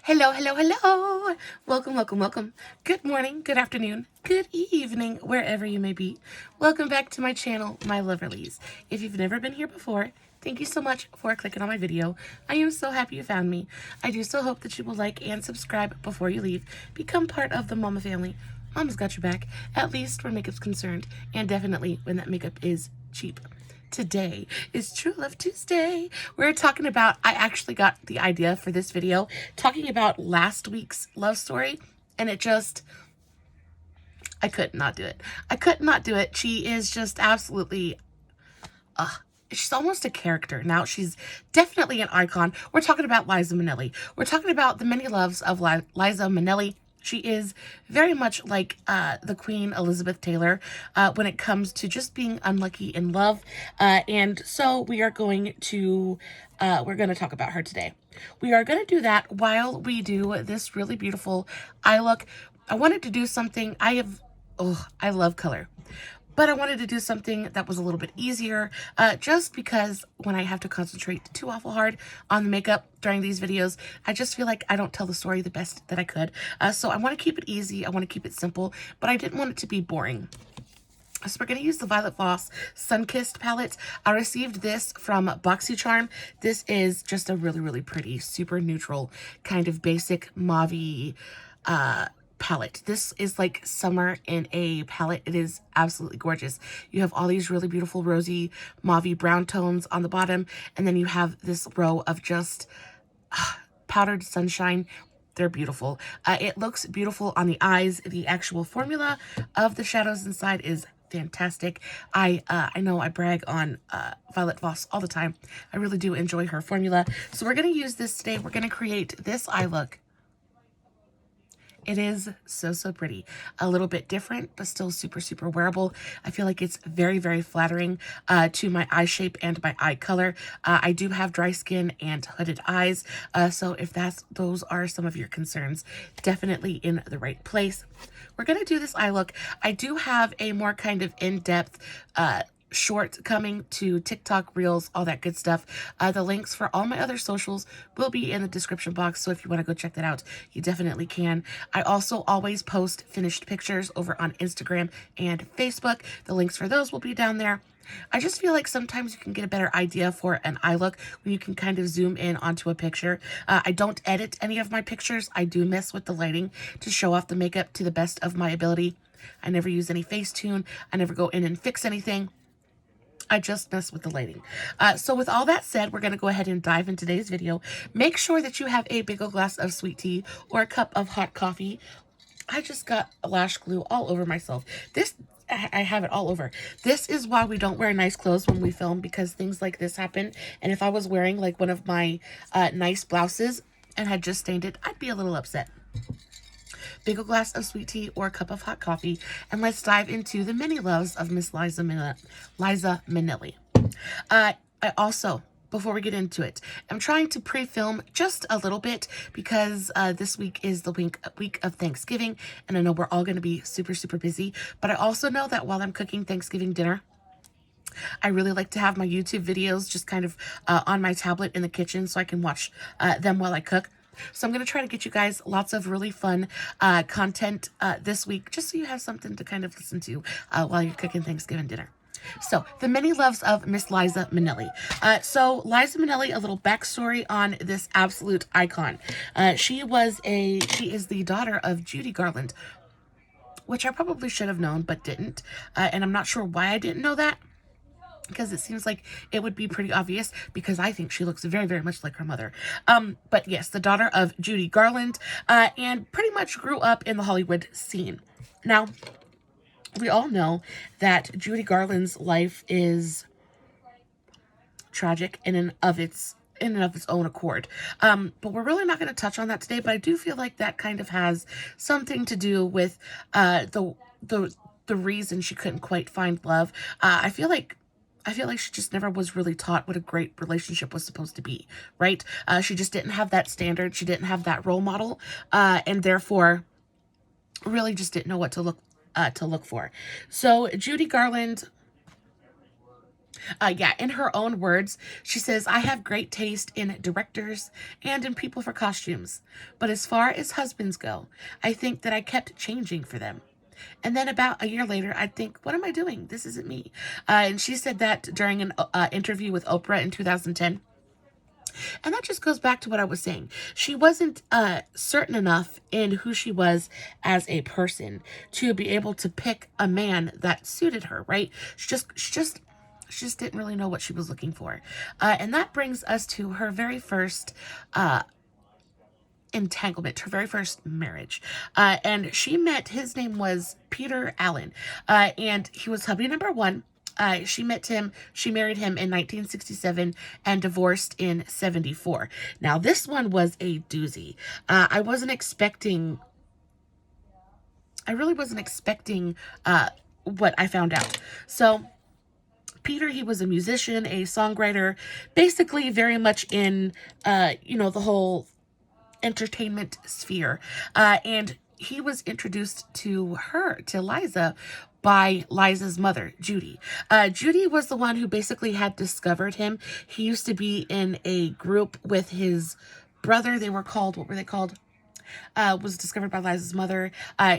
Hello, hello, hello. Welcome, welcome, welcome. Good morning, good afternoon, good evening, wherever you may be. Welcome back to my channel, my Loverlies. If you've never been here before, thank you so much for clicking on my video. I am so happy you found me. I do so hope that you will like and subscribe before you leave. Become part of the Mama family. Mama's got your back, at least where makeup's concerned, and definitely when that makeup is cheap. Today is True Love Tuesday. We're talking about, I actually got the idea for this video, talking about last week's love story, and I could not do it. I could not do it. She is just absolutely, she's almost a character. Now, she's definitely an icon. We're talking about Liza Minnelli. We're talking about the many loves of Liza Minnelli. She is very much like the Queen Elizabeth Taylor when it comes to just being unlucky in love. And so we are going to talk about her today. We are going to do that while we do this really beautiful eye look. I wanted to do something. I love color. But I wanted to do something that was a little bit easier, just because when I have to concentrate too awful hard on the makeup during these videos, I just feel like I don't tell the story the best that I could. So I want to keep it easy, I want to keep it simple, but I didn't want it to be boring. So we're going to use the Violet Voss Sunkissed palette. I received this from BoxyCharm. This is just a really, really pretty, super neutral, kind of basic mauve-y, palette. This is like summer in a palette. It is absolutely gorgeous. You have all these really beautiful rosy mauve brown tones on the bottom, and then you have this row of just powdered sunshine. They're beautiful. It looks beautiful on the eyes. The actual formula of the shadows inside is fantastic. I know I brag on Violet Voss all the time. I really do enjoy her formula. So we're going to use this today. We're going to create this eye look. It is so, so pretty. A little bit different, but still super, super wearable. I feel like it's very, very flattering to my eye shape and my eye color. I do have dry skin and hooded eyes, so if those are some of your concerns, definitely in the right place. We're going to do this eye look. I do have a more kind of in-depth short coming to TikTok, Reels, all that good stuff. The links for all my other socials will be in the description box, so if you want to go check that out, you definitely can. I also always post finished pictures over on Instagram and Facebook. The links for those will be down there. I just feel like sometimes you can get a better idea for an eye look when you can kind of zoom in onto a picture. I don't edit any of my pictures. I do mess with the lighting to show off the makeup to the best of my ability. I never use any Facetune. I never go in and fix anything. I just mess with the lighting. So with all that said, we're going to go ahead and dive into today's video. Make sure that you have a big old glass of sweet tea or a cup of hot coffee. I just got lash glue all over myself. I have it all over. This is why we don't wear nice clothes when we film, because things like this happen. And if I was wearing like one of my nice blouses and had just stained it, I'd be a little upset. Big old glass of sweet tea or a cup of hot coffee, and let's dive into the many loves of Miss Liza Minnelli. I also, before we get into it, I'm trying to pre-film just a little bit because this week is the week of Thanksgiving, and I know we're all going to be super, super busy, but I also know that while I'm cooking Thanksgiving dinner, I really like to have my YouTube videos just kind of on my tablet in the kitchen so I can watch them while I cook. So I'm going to try to get you guys lots of really fun content this week, just so you have something to kind of listen to while you're cooking Thanksgiving dinner. So, the many loves of Miss Liza Minnelli. So, Liza Minnelli, a little backstory on this absolute icon. She is the daughter of Judy Garland, which I probably should have known, but didn't. And I'm not sure why I didn't know that, because it seems like it would be pretty obvious, because I think she looks very, very much like her mother. But yes, the daughter of Judy Garland, and pretty much grew up in the Hollywood scene. Now, we all know that Judy Garland's life is tragic in and of its own accord. But we're really not going to touch on that today, but I do feel like that kind of has something to do with the reason she couldn't quite find love. I feel like she just never was really taught what a great relationship was supposed to be, right? She just didn't have that standard. She didn't have that role model, and therefore really just didn't know what to look for. So Judy Garland Yeah, in her own words, she says, I have great taste in directors and in people for costumes. But as far as husbands go, I think that I kept changing for them. And then about a year later, I'd think, what am I doing? This isn't me. And she said that during an interview with Oprah in 2010. And that just goes back to what I was saying. She wasn't certain enough in who she was as a person to be able to pick a man that suited her, right? She just didn't really know what she was looking for. And that brings us to her very first entanglement, her very first marriage. And his name was Peter Allen. And he was hubby number one. She married him in 1967 and divorced in 74. Now, this one was a doozy. I really wasn't expecting what I found out. So, Peter, he was a musician, a songwriter, basically very much in, the whole entertainment sphere. And he was introduced to Liza, by Liza's mother, Judy. Judy was the one who basically had discovered him. He used to be in a group with his brother. What were they called? Was discovered by Liza's mother.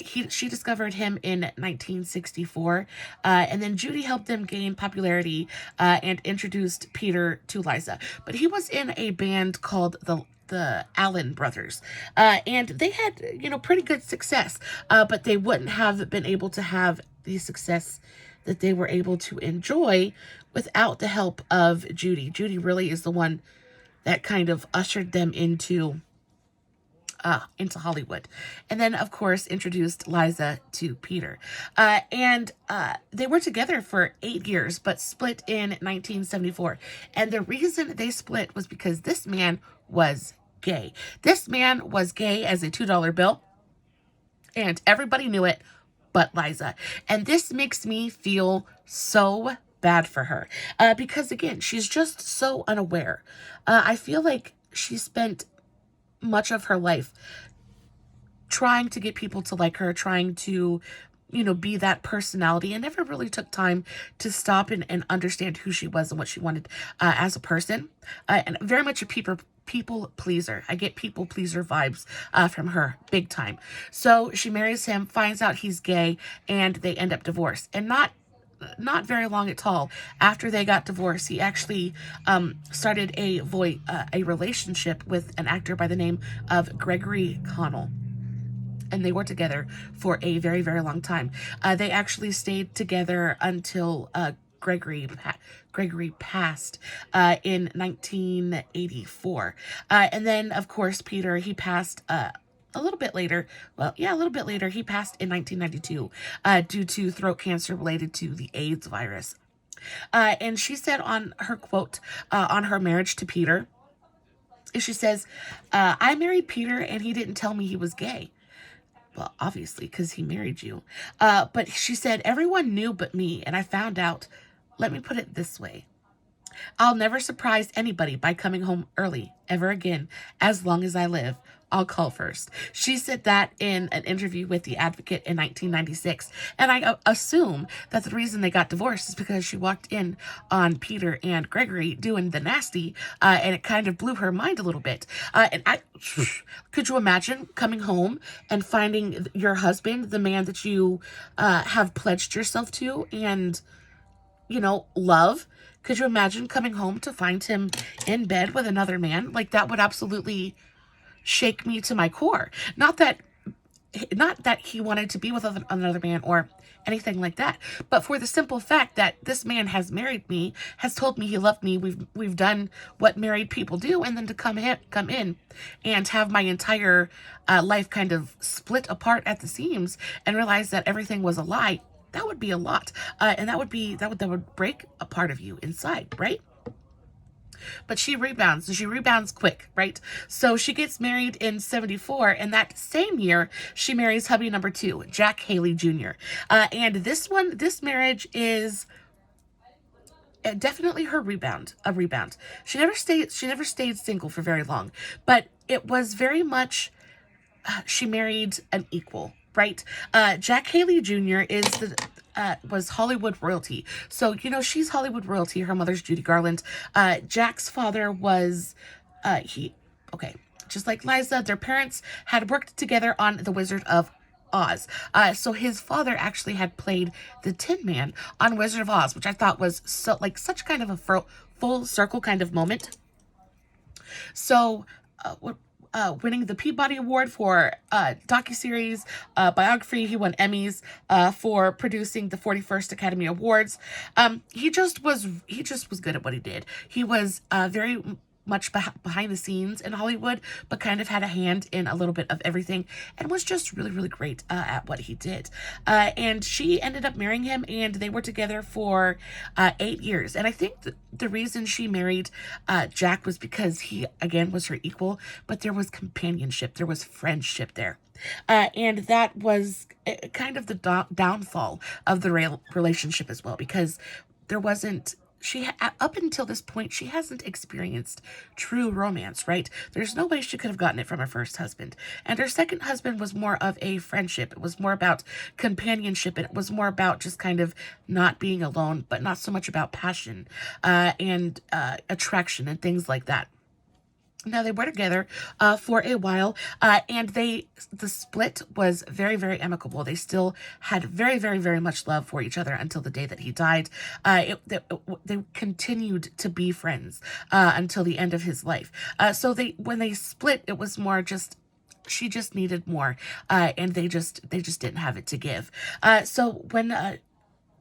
She discovered him in 1964, and then Judy helped them gain popularity and introduced Peter to Liza. But he was in a band called the Allen Brothers, and they had pretty good success, but they wouldn't have been able to have the success that they were able to enjoy without the help of Judy. Judy really is the one that kind of ushered them into Hollywood. And then, of course, introduced Liza to Peter. And they were together for 8 years, but split in 1974. And the reason they split was because this man was gay. This man was gay as a $2 bill, and everybody knew it but Liza. And this makes me feel so bad for her, because, again, she's just so unaware. I feel like she spent much of her life trying to get people to like her, trying to, be that personality, and never really took time to stop and understand who she was and what she wanted as a person. And very much a people pleaser. I get people pleaser vibes from her big time. So she marries him, finds out he's gay, and they end up divorced. And not very long at all after they got divorced, he actually started a relationship with an actor by the name of Gregory Connell. And they were together for a very, very long time. They actually stayed together until Gregory passed in 1984. And then, of course, Peter, he passed a little bit later. Well, yeah, a little bit later. He passed in 1992 due to throat cancer related to the AIDS virus. And she said on her quote on her marriage to Peter, she says, I married Peter and he didn't tell me he was gay. Well, obviously, because he married you. But she said, everyone knew but me, and I found out. Let me put it this way. I'll never surprise anybody by coming home early ever again, as long as I live. I'll call first. She said that in an interview with The Advocate in 1996. And I assume that the reason they got divorced is because she walked in on Peter and Gregory doing the nasty, and it kind of blew her mind a little bit. Could you imagine coming home and finding your husband, the man that you have pledged yourself to and, love? Could you imagine coming home to find him in bed with another man? Like, that would absolutely shake me to my core. Not that he wanted to be with another man or anything like that, but for the simple fact that this man has married me, has told me he loved me. We've done what married people do, and then to come in and have my entire life kind of split apart at the seams and realize that everything was a lie. That would be a lot, and that would break a part of you inside, right? But she rebounds, and she rebounds quick, right? So she gets married in 74, and that same year, she marries hubby number 2, Jack Haley Jr. And this marriage is definitely a rebound. She never stayed single for very long, but it was very much, she married an equal, right? Jack Haley Jr. is the was Hollywood royalty. So, you know, she's Hollywood royalty. Her mother's Judy Garland. Jack's father was, okay, just like Liza, their parents had worked together on The Wizard of Oz. So his father actually had played the Tin Man on Wizard of Oz, which I thought was so, like, such kind of a full circle kind of moment. So, winning the Peabody Award for docuseries, biography. He won Emmys for producing the 41st Academy Awards. He just was good at what he did. He was very much behind the scenes in Hollywood, but kind of had a hand in a little bit of everything, and was just really, really great at what he did. And she ended up marrying him, and they were together for 8 years. And I think the reason she married Jack was because he, again, was her equal, but there was companionship, there was friendship there. And that was kind of the downfall of the relationship as well, because there wasn't, up until this point, she hasn't experienced true romance, right? There's no way she could have gotten it from her first husband. And her second husband was more of a friendship. It was more about companionship. It was more about just kind of not being alone, but not so much about passion and attraction and things like that. Now, they were together for a while, and the split was very, very amicable. They still had very, very, very much love for each other until the day that he died. They continued to be friends until the end of his life. So when they split, it was more just, she just needed more, and they just didn't have it to give. So when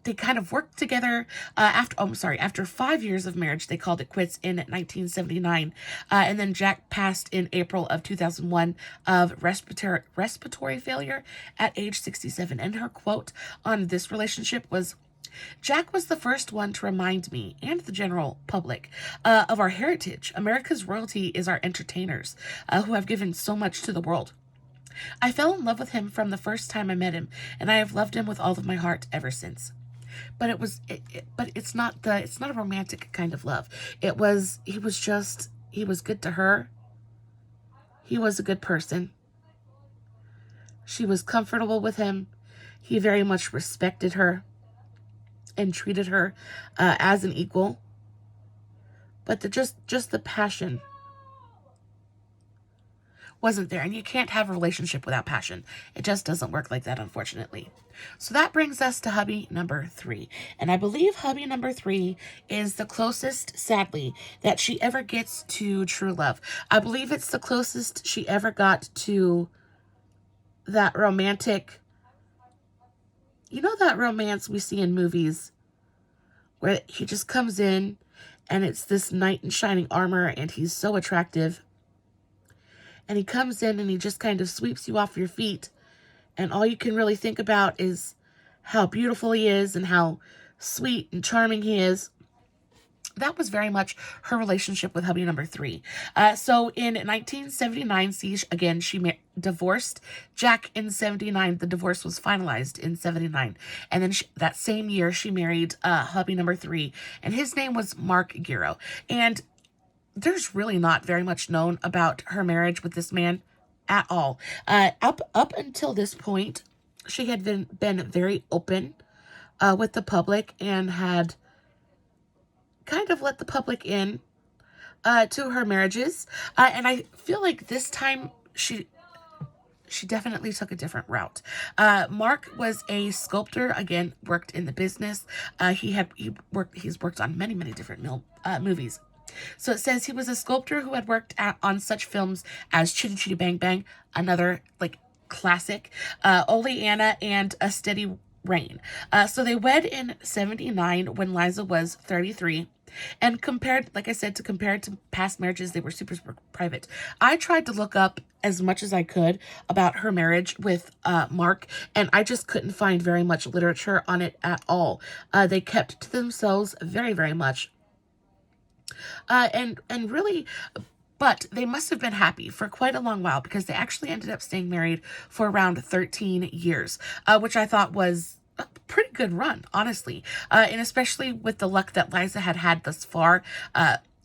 they kind of worked together after 5 years of marriage. They called it quits in 1979. And then Jack passed in April of 2001 of respiratory failure at age 67. And her quote on this relationship was, "Jack was the first one to remind me and the general public of our heritage. America's royalty is our entertainers who have given so much to the world. I fell in love with him from the first time I met him, and I have loved him with all of my heart ever since." But it's not a romantic kind of love. He was good to her. He was a good person. She was comfortable with him. He very much respected her and treated her as an equal. But just the passion wasn't there. And you can't have a relationship without passion. It just doesn't work like that, unfortunately. So that brings us to hubby number 3. And I believe hubby number 3 is the closest, sadly, that she ever gets to true love. I believe it's the closest she ever got to that romantic, you know, that romance we see in movies where he just comes in and it's this knight in shining armor and he's so attractive. And he comes in and he just kind of sweeps you off your feet. And all you can really think about is how beautiful he is and how sweet and charming he is. That was very much her relationship with hubby number 3. So in 1979, she divorced Jack in 79. The divorce was finalized in 79. And then that same year, she married hubby number 3. And his name was Mark Giro. And there's really not very much known about her marriage with this man at all. Up until this point, she had been very open with the public and had kind of let the public in to her marriages. And I feel like this time she definitely took a different route. Mark was a sculptor, again, worked in the business. He's worked on many, many different movies. So it says he was a sculptor who had worked on such films as Chitty Chitty Bang Bang, another like classic, Oleana, and A Steady Rain. So they wed in 79 when Liza was 33. And compared to past marriages, they were super, super private. I tried to look up as much as I could about her marriage with Mark, and I just couldn't find very much literature on it at all. They kept to themselves very, very much. And really, but they must have been happy for quite a long while because they actually ended up staying married for around 13 years, which I thought was a pretty good run, honestly. And especially with the luck that Liza had thus far,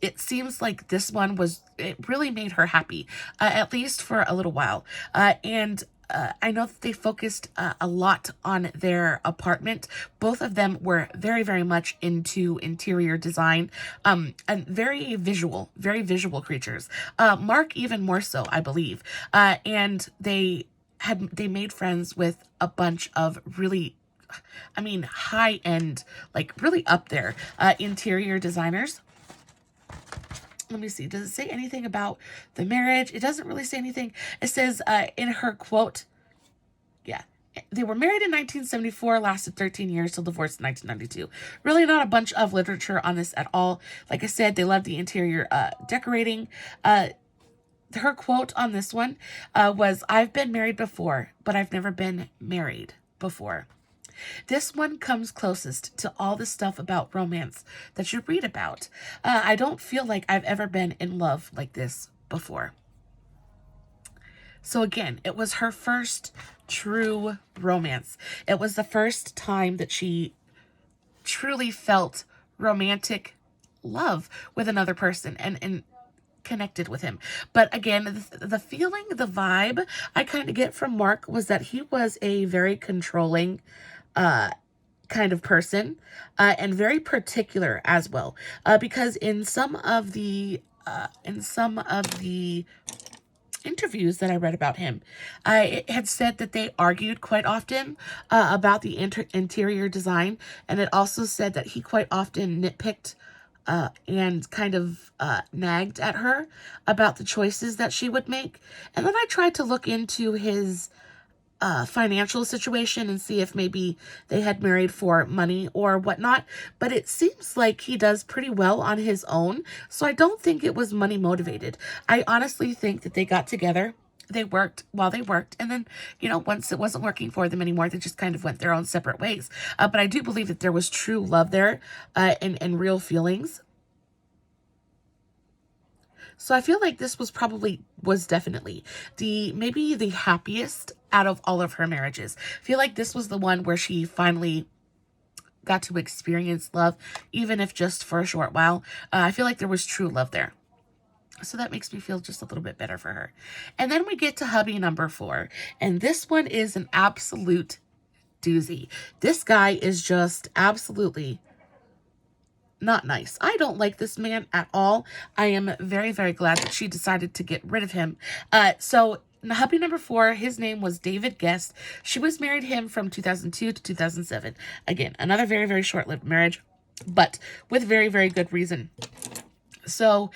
it seems like it really made her happy, at least for a little while. And I know that they focused a lot on their apartment. Both of them were very, very much into interior design, and very visual creatures. Mark even more so, I believe. And they made friends with a bunch of really, I mean, high end, like really up there, interior designers. Let me see. Does it say anything about the marriage? It doesn't really say anything. It says in her quote, yeah, they were married in 1974, lasted 13 years till divorced in 1992. Really not a bunch of literature on this at all. Like I said, they love the interior decorating. Her quote on this one was, "I've been married before, but I've never been married before." This one comes closest to all the stuff about romance that you read about. I don't feel like I've ever been in love like this before. So again, it was her first true romance. It was the first time that she truly felt romantic love with another person and connected with him. But again, the feeling, the vibe I kind of get from Mark was that he was a very controlling kind of person, and very particular as well, because in some of the interviews that I read about him, it had said that they argued quite often about the interior design, and it also said that he quite often nitpicked and kind of nagged at her about the choices that she would make. And then I tried to look into his financial situation and see if maybe they had married for money or whatnot. But it seems like he does pretty well on his own. So I don't think it was money motivated. I honestly think that they got together. They worked while they worked. And then, once it wasn't working for them anymore, they just kind of went their own separate ways. But I do believe that there was true love there, and real feelings. So I feel like this was definitely maybe the happiest out of all of her marriages. I feel like this was the one where she finally got to experience love, even if just for a short while. I feel like there was true love there. So that makes me feel just a little bit better for her. And then we get to hubby number 4. And this one is an absolute doozy. This guy is just absolutely not nice. I don't like this man at all. I am very, very glad that she decided to get rid of him. So hubby number 4, his name was David Guest. She was married to him from 2002 to 2007. Again, another very, very short-lived marriage, but with very, very good reason. So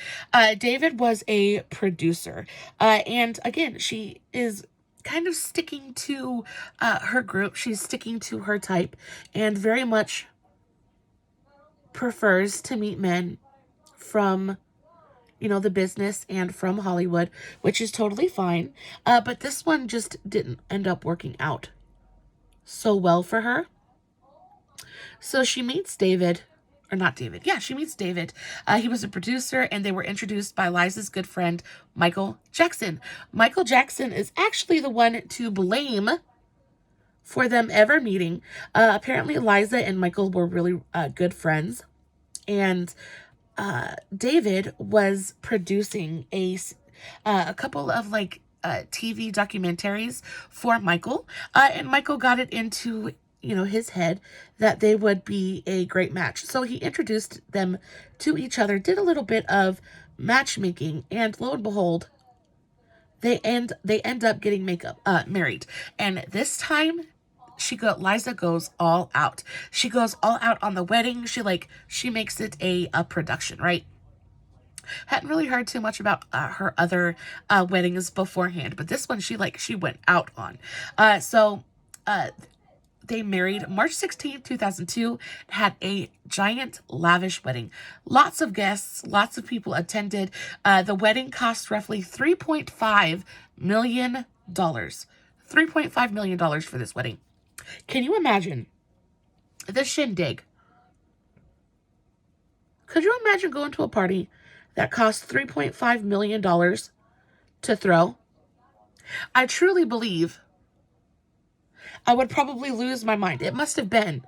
David was a producer. And again, she is kind of sticking to her group. She's sticking to her type and very much prefers to meet men from, the business and from Hollywood, which is totally fine. But this one just didn't end up working out so well for her. So she meets David, or not David. Yeah, she meets David. He was a producer, and they were introduced by Liza's good friend, Michael Jackson. Michael Jackson is actually the one to blame for them ever meeting. Apparently, Liza and Michael were really good friends. And David was producing a couple of TV documentaries for Michael. And Michael got it into, his head that they would be a great match. So he introduced them to each other, did a little bit of matchmaking, and lo and behold, they end up getting married. And this time, Liza goes all out. She goes all out on the wedding. She makes it a production, right? Hadn't really heard too much about her other weddings beforehand, but this one she went out on. So they married March 16th, 2002, had a giant, lavish wedding. Lots of guests, lots of people attended. The wedding cost roughly $3.5 million. $3.5 million for this wedding. Can you imagine the shindig? Could you imagine going to a party that costs $3.5 million to throw? I truly believe I would probably lose my mind. It must have been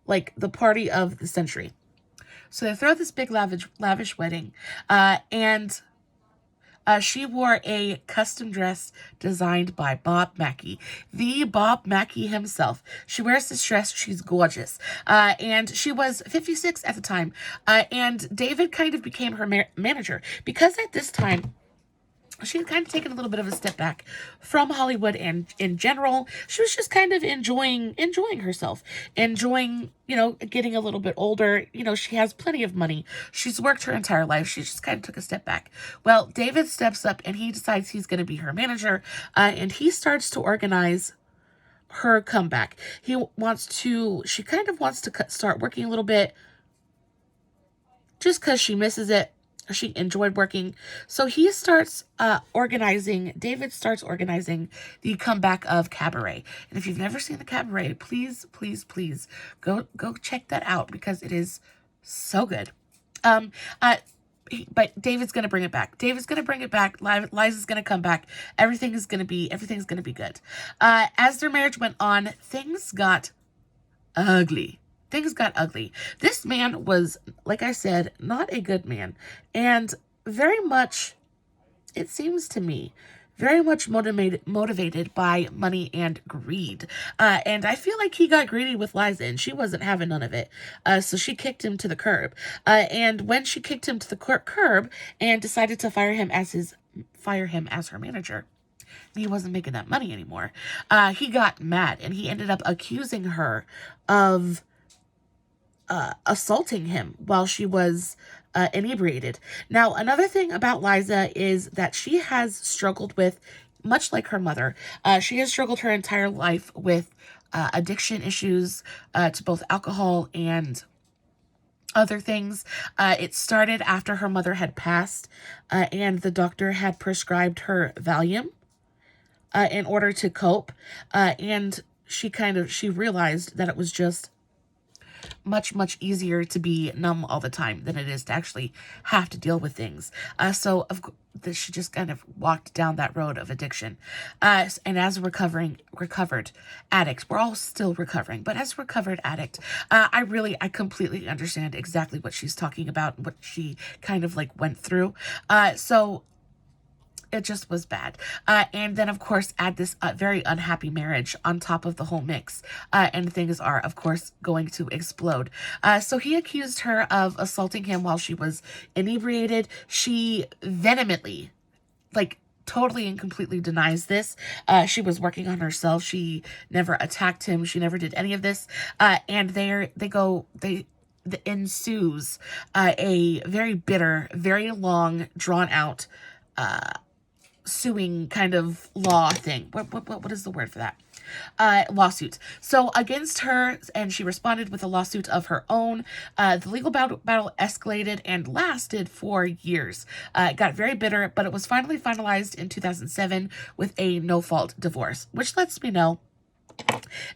like the party of the century. So they throw this big lavish wedding, and She wore a custom dress designed by Bob Mackie, the Bob Mackie himself. She wears this dress. She's gorgeous. And she was 56 at the time. And David kind of became her manager because at this time, she had kind of taken a little bit of a step back from Hollywood and in general. She was just kind of enjoying herself, enjoying, getting a little bit older. She has plenty of money. She's worked her entire life. She just kind of took a step back. Well, David steps up and he decides he's going to be her manager, and he starts to organize her comeback. She kind of wants to start working a little bit just because she misses it. She enjoyed working. So David starts organizing the comeback of Cabaret. And if you've never seen the Cabaret, please, please, please go check that out because it is so good. But David's going to bring it back. David's going to bring it back. Liza's going to come back. Everything's going to be good. As their marriage went on, things got ugly. This man was, like I said, not a good man. And very much, it seems to me, very much motivated by money and greed. And I feel like he got greedy with Liza and she wasn't having none of it. So she kicked him to the curb. And when she kicked him to the curb and decided to fire him as her manager, he wasn't making that money anymore. He got mad and he ended up accusing her of assaulting him while she was inebriated. Now, another thing about Liza is that she has struggled with, much like her mother, she has struggled her entire life with addiction issues to both alcohol and other things. It started after her mother had passed, and the doctor had prescribed her Valium in order to cope, and she realized that it was just much, much easier to be numb all the time than it is to actually have to deal with things. So she just kind of walked down that road of addiction. And as a recovered addict, we're all still recovering, but as a recovered addict, I completely understand exactly what she's talking about, what she kind of went through. So it just was bad. And then, of course, add this very unhappy marriage on top of the whole mix. And things are, of course, going to explode. So he accused her of assaulting him while she was inebriated. She vehemently, totally and completely denies this. She was working on herself. She never attacked him. She never did any of this. And ensues a very bitter, very long, drawn out, suing kind of law thing. What is the word for that? Lawsuit. So against her, and she responded with a lawsuit of her own. The legal battle escalated and lasted for years. It got very bitter, but it was finally finalized in 2007 with a no-fault divorce, which lets me know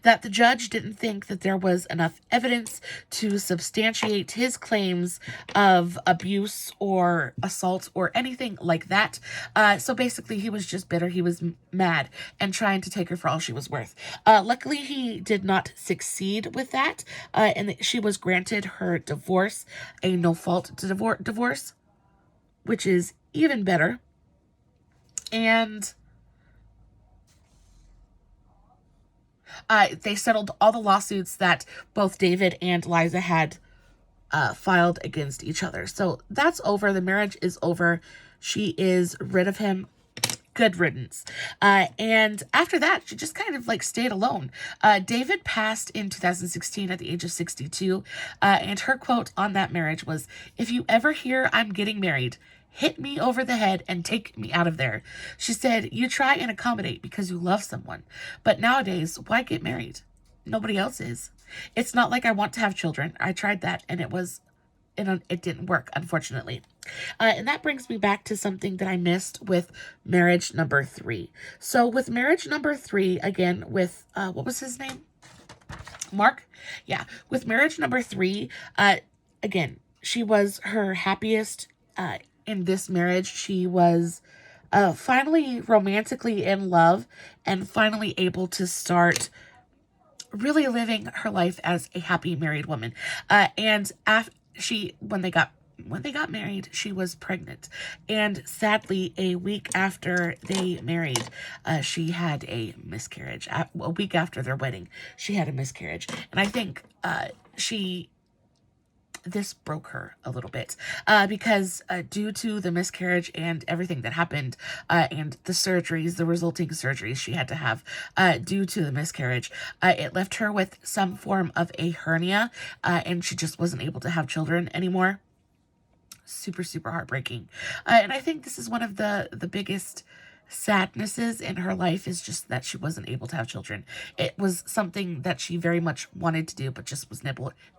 that the judge didn't think that there was enough evidence to substantiate his claims of abuse or assault or anything like that. So basically, he was just bitter. He was mad and trying to take her for all she was worth. Luckily, he did not succeed with that, and she was granted her divorce, a no-fault divorce, which is even better. And they settled all the lawsuits that both David and Liza had filed against each other. So that's over. The marriage is over. She is rid of him. Good riddance. And after that, she just kind of stayed alone. David passed in 2016 at the age of 62. And her quote on that marriage was, "If you ever hear I'm getting married, hit me over the head and take me out of there." She said, "You try and accommodate because you love someone. But nowadays, why get married? Nobody else is. It's not like I want to have children. I tried that and it didn't work, unfortunately." And that brings me back to something that I missed with marriage number 3. So with marriage number 3, again, with, what was his name? Mark? Yeah. With marriage number 3, again, she was her happiest, in this marriage. She was finally romantically in love and finally able to start really living her life as a happy married woman. And when they got when they got married, she was pregnant. And sadly, a week after they married, she had a miscarriage. A week after their wedding, she had a miscarriage. And I think this broke her a little bit because due to the miscarriage and everything that happened and the surgeries, the resulting surgeries she had to have due to the miscarriage, it left her with some form of a hernia and she just wasn't able to have children anymore. Super, super heartbreaking. And I think this is one of the biggest sadnesses in her life, is just that she wasn't able to have children. It was something that she very much wanted to do, but just was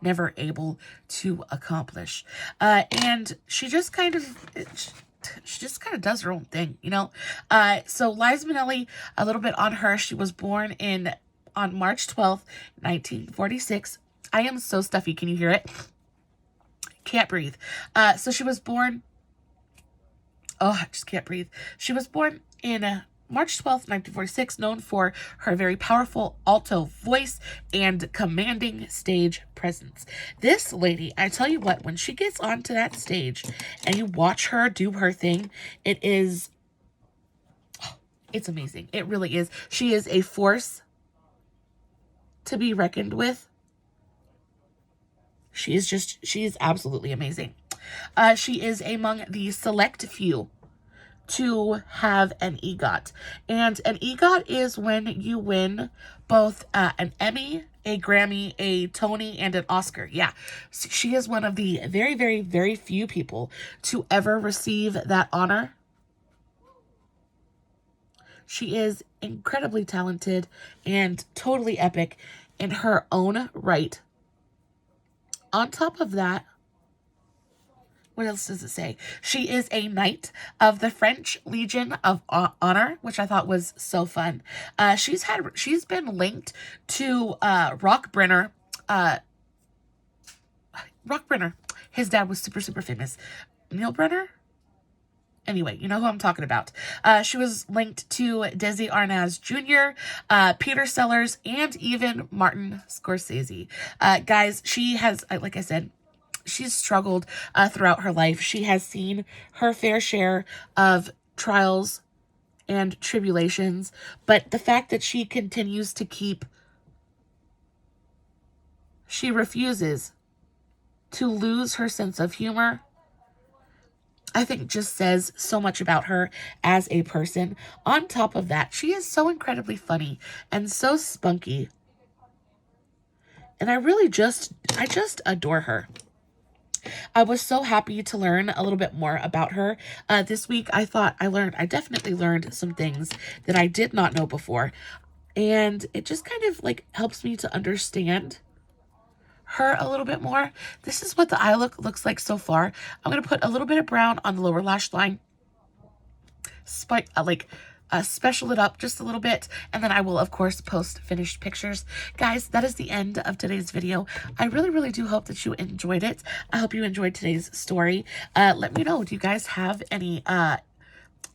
never able to accomplish. And she just kind of does her own thing, you know? So Liza Minnelli, a little bit on her. She was born on March 12th, 1946. I am so stuffy. Can you hear it? Can't breathe. So she was born... Oh, I just can't breathe. She was born in March 12th, 1946, known for her very powerful alto voice and commanding stage presence. This lady, I tell you what, when she gets onto that stage and you watch her do her thing, it's amazing. It really is. She is a force to be reckoned with. She is absolutely amazing. She is among the select few to have an EGOT. And an EGOT is when you win both an Emmy, a Grammy, a Tony, and an Oscar. Yeah, she is one of the very, very, very few people to ever receive that honor. She is incredibly talented and totally epic in her own right. On top of that, what else does it say? She is a Knight of the French Legion of Honor, which I thought was so fun. She's been linked to Rock Brenner. Rock Brenner. His dad was super, super famous. Neil Brenner? Anyway, you know who I'm talking about. She was linked to Desi Arnaz Jr., Peter Sellers, and even Martin Scorsese. Guys, she has, like I said, she's struggled throughout her life. She has seen her fair share of trials and tribulations, but the fact that she continues to she refuses to lose her sense of humor, I think just says so much about her as a person. On top of that, she is so incredibly funny and so spunky. And I just adore her. I was so happy to learn a little bit more about her. This week, I definitely learned some things that I did not know before. And it just kind of like helps me to understand her a little bit more. This is what the eye look looks like so far. I'm going to put a little bit of brown on the lower lash line. Special it up just a little bit, and then I will of course post finished pictures. Guys, that is the end of today's video. I really, really do hope that you enjoyed it. I hope you enjoyed today's story. Let me know, do you guys have any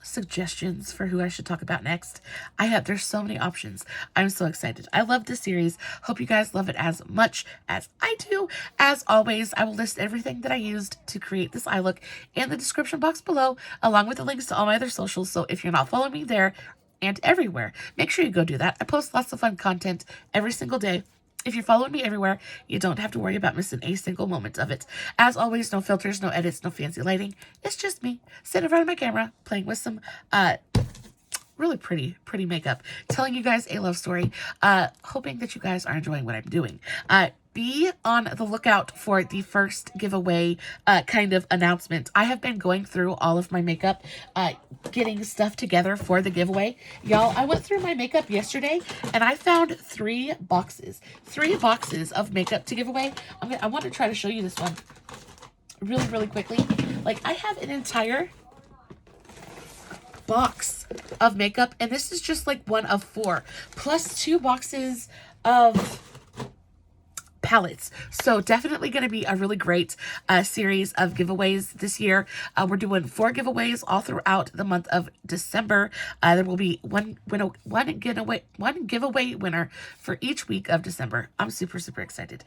suggestions for who I should talk about next? There's so many options. I'm so excited. I love this series. Hope you guys love it as much as I do. As always, I will list everything that I used to create this eye look in the description box below, along with the links to all my other socials. So if you're not following me there and everywhere, make sure you go do that. I post lots of fun content every single day. If you're following me everywhere, you don't have to worry about missing a single moment of it. As always, no filters, no edits, no fancy lighting. It's just me sitting in front of my camera, playing with some really pretty makeup, telling you guys a love story, hoping that you guys are enjoying what I'm doing. Be on the lookout for the first giveaway kind of announcement. I have been going through all of my makeup, getting stuff together for the giveaway. Y'all, I went through my makeup yesterday and I found 3 boxes of makeup to give away. I want to try to show you this one really, really quickly. Like, I have an entire box of makeup, and this is just like one of 4, plus 2 boxes of palettes. So definitely going to be a really great series of giveaways this year. We're doing 4 giveaways all throughout the month of December. There will be one giveaway winner for each week of December. I'm super, super excited.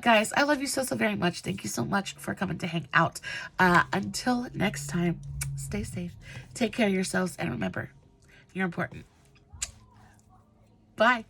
Guys, I love you so, so very much. Thank you so much for coming to hang out. Until next time, stay safe, take care of yourselves, and remember, you're important. Bye.